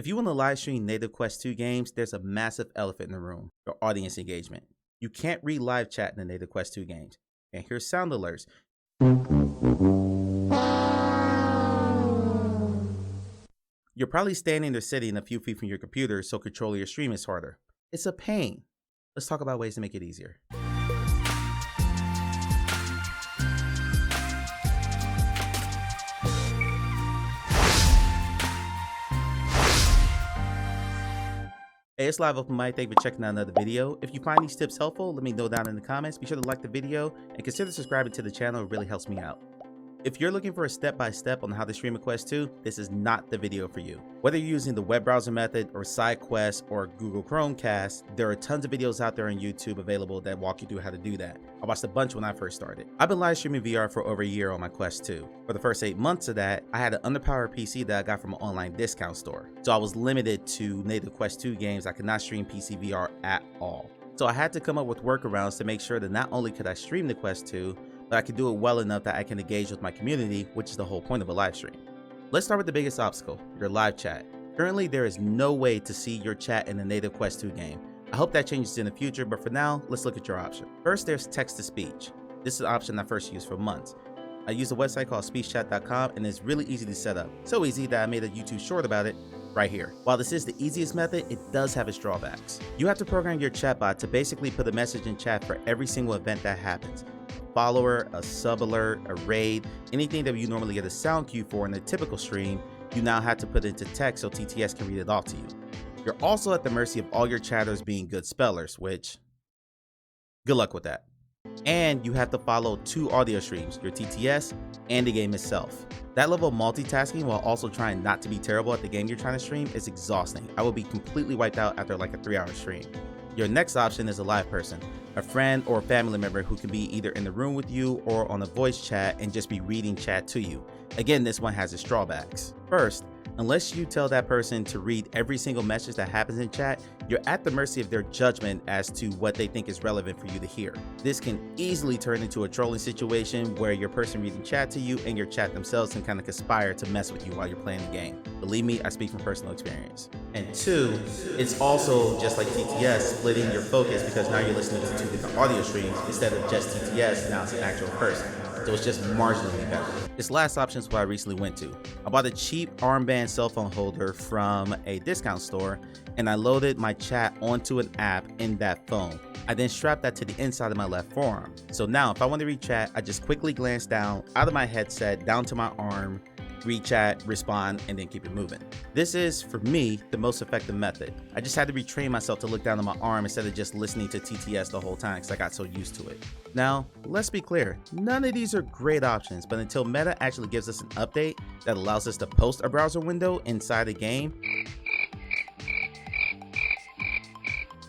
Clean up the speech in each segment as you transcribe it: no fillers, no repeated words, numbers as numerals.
If you want to live stream native Quest 2 games, there's a massive elephant in the room, your audience engagement. You can't read live chat in the native Quest 2 games. And here's sound alerts. You're probably standing or sitting a few feet from your computer, so controlling your stream is harder. It's a pain. Let's talk about ways to make it easier. Hey, it's Live Open Mic. Thank you for checking out another video. If you find these tips helpful, let me know down in the comments. Be sure to like the video and consider subscribing to the channel. It really helps me out. If you're looking for a step-by-step on how to stream a Quest 2, this is not the video for you. Whether you're using the web browser method or SideQuest or Google Chromecast, there are tons of videos out there on YouTube available that walk you through how to do that. I watched a bunch when I first started. I've been live streaming VR for over a year on my Quest 2. For the first 8 months of that, I had an underpowered PC that I got from an online discount store. So I was limited to native Quest 2 games. I could not stream PCVR at all. So I had to come up with workarounds to make sure that not only could I stream the Quest 2, but I can do it well enough that I can engage with my community, which is the whole point of a live stream. Let's start with the biggest obstacle, your live chat. Currently, there is no way to see your chat in the native Quest 2 game. I hope that changes in the future, but for now, let's look at your option. First, there's text-to-speech. This is an option I first used for months. I use a website called speechchat.com, and it's really easy to set up. So easy that I made a YouTube short about it right here. While this is the easiest method, it does have its drawbacks. You have to program your chatbot to basically put a message in chat for every single event that happens. Follower, a sub alert, a raid, anything that you normally get a sound cue for in a typical stream, you now have to put into text so TTS can read it off to you. You're also at the mercy of all your chatters being good spellers, which, good luck with that. And you have to follow 2 audio streams, your TTS and the game itself. That level of multitasking while also trying not to be terrible at the game you're trying to stream is exhausting. I will be completely wiped out after like a 3-hour stream. Your next option is a live person, a friend or a family member who can be either in the room with you or on a voice chat and just be reading chat to you. Again, this one has its drawbacks. First, unless you tell that person to read every single message that happens in chat, you're at the mercy of their judgment as to what they think is relevant for you to hear. This can easily turn into a trolling situation where your person reading chat to you and your chat themselves can kind of conspire to mess with you while you're playing the game. Believe me, I speak from personal experience. And 2, it's also just like TTS, splitting your focus because now you're listening to 2 different audio streams instead of just TTS, now it's an actual person. So it's just marginally better. This last option is what I recently went to. I bought a cheap armband cell phone holder from a discount store and I loaded my chat onto an app in that phone. I then strapped that to the inside of my left forearm. So now if I want to read chat, I just quickly glance down out of my headset, down to my arm, read chat, respond, and then keep it moving. This is, for me, the most effective method. I just had to retrain myself to look down at my arm instead of just listening to TTS the whole time because I got so used to it. Now, let's be clear, none of these are great options, but until Meta actually gives us an update that allows us to post a browser window inside a game,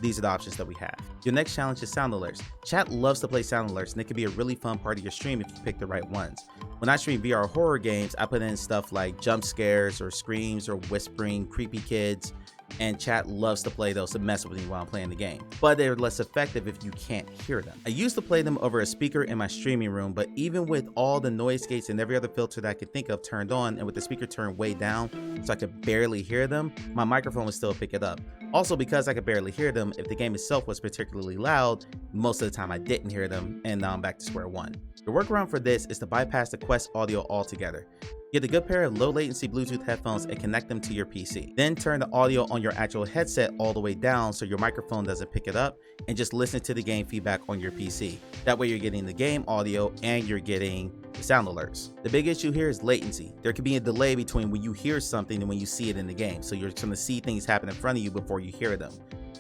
these are the options that we have. Your next challenge is sound alerts. Chat loves to play sound alerts and it can be a really fun part of your stream if you pick the right ones. When I stream VR horror games, I put in stuff like jump scares or screams or whispering, creepy kids, and chat loves to play those to mess with me while I'm playing the game. But they're less effective if you can't hear them. I used to play them over a speaker in my streaming room, but even with all the noise gates and every other filter that I could think of turned on and with the speaker turned way down so I could barely hear them, my microphone would still pick it up. Also, because I could barely hear them, if the game itself was particularly loud, most of the time I didn't hear them, and now I'm back to square one. The workaround for this is to bypass the Quest audio altogether. Get a good pair of low latency Bluetooth headphones and connect them to your PC. Then turn the audio on your actual headset all the way down so your microphone doesn't pick it up, and just listen to the game feedback on your PC. That way you're getting the game audio and you're getting the sound alerts. The big issue here is latency. There can be a delay between when you hear something and when you see it in the game, so you're going to see things happen in front of you before you hear them.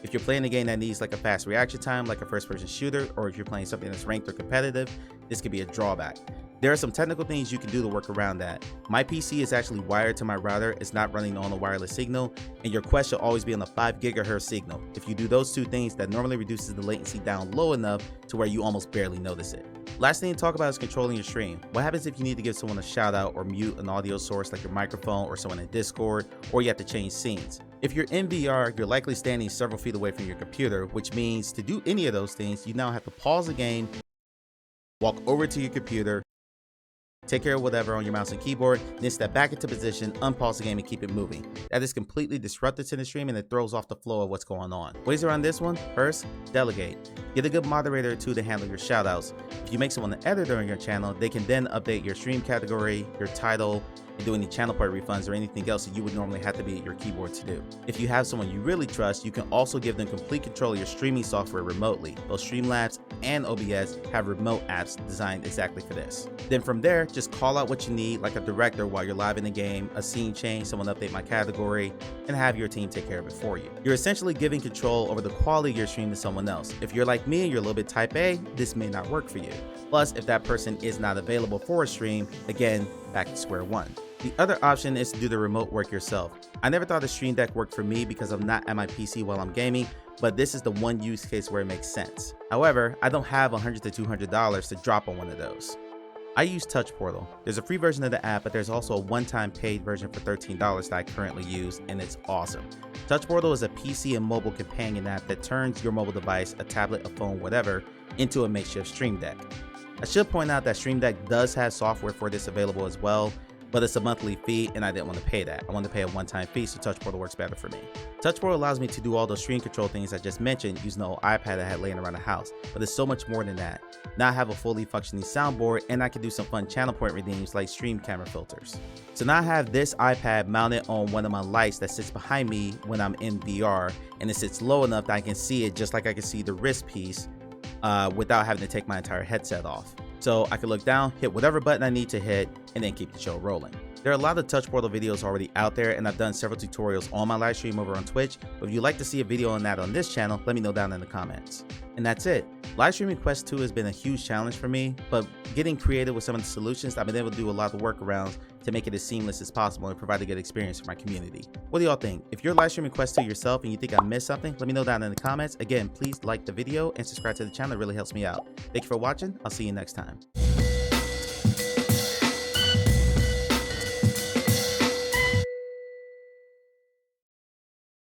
If you're playing a game that needs like a fast reaction time, like a first-person shooter, or if you're playing something that's ranked or competitive, this could be a drawback. There are some technical things you can do to work around that. My PC is actually wired to my router, it's not running on a wireless signal, and your Quest should always be on a 5 GHz signal. If you do those 2 things, that normally reduces the latency down low enough to where you almost barely notice it. Last thing to talk about is controlling your stream. What happens if you need to give someone a shout out or mute an audio source like your microphone or someone in Discord, or you have to change scenes? If you're in VR, you're likely standing several feet away from your computer, which means to do any of those things, you now have to pause the game, walk over to your computer, Take care of whatever on your mouse and keyboard, then step back into position, unpause the game, and keep it moving. That is completely disruptive to the stream and it throws off the flow of what's going on. Ways around this one: first, delegate. Get a good moderator or two to handle your shoutouts. If you make someone an editor on your channel, they can then update your stream category, your title, and do any channel point refunds or anything else that you would normally have to be at your keyboard to do. If you have someone you really trust, you can also give them complete control of your streaming software remotely. Both Streamlabs and OBS have remote apps designed exactly for this. Then from there, just call out what you need, like a director while you're live in the game, a scene change, someone update my category, and have your team take care of it for you. You're essentially giving control over the quality of your stream to someone else. If you're like me and you're a little bit type A, this may not work for you. Plus, if that person is not available for a stream, again, back to square one. The other option is to do the remote work yourself. I never thought the Stream Deck worked for me because I'm not at my PC while I'm gaming, but this is the one use case where it makes sense. However, I don't have $100 to $200 to drop on one of those. I use Touch Portal. There's a free version of the app, but there's also a one-time paid version for $13 that I currently use, and it's awesome. Touch Portal is a PC and mobile companion app that turns your mobile device, a tablet, a phone, whatever, into a makeshift Stream Deck. I should point out that Stream Deck does have software for this available as well, but it's a monthly fee and I didn't want to pay that. I wanted to pay a one-time fee, so Touch Portal works better for me. Touch Portal allows me to do all those stream control things I just mentioned using the old iPad I had laying around the house, but it's so much more than that. Now I have a fully functioning soundboard and I can do some fun channel point redeems like stream camera filters. So now I have this iPad mounted on one of my lights that sits behind me when I'm in VR, and it sits low enough that I can see it just like I can see the wrist piece without having to take my entire headset off. So I can look down, hit whatever button I need to hit, and then keep the show rolling. There are a lot of Touch Portal videos already out there, and I've done several tutorials on my live stream over on Twitch, but if you'd like to see a video on that on this channel, let me know down in the comments. And that's it. Live streaming Quest 2 has been a huge challenge for me, but getting creative with some of the solutions, I've been able to do a lot of workarounds to make it as seamless as possible and provide a good experience for my community. What do y'all think? If you're live streaming Quest 2 yourself and you think I missed something, let me know down in the comments. Again, please like the video and subscribe to the channel. It really helps me out. Thank you for watching. I'll see you next time.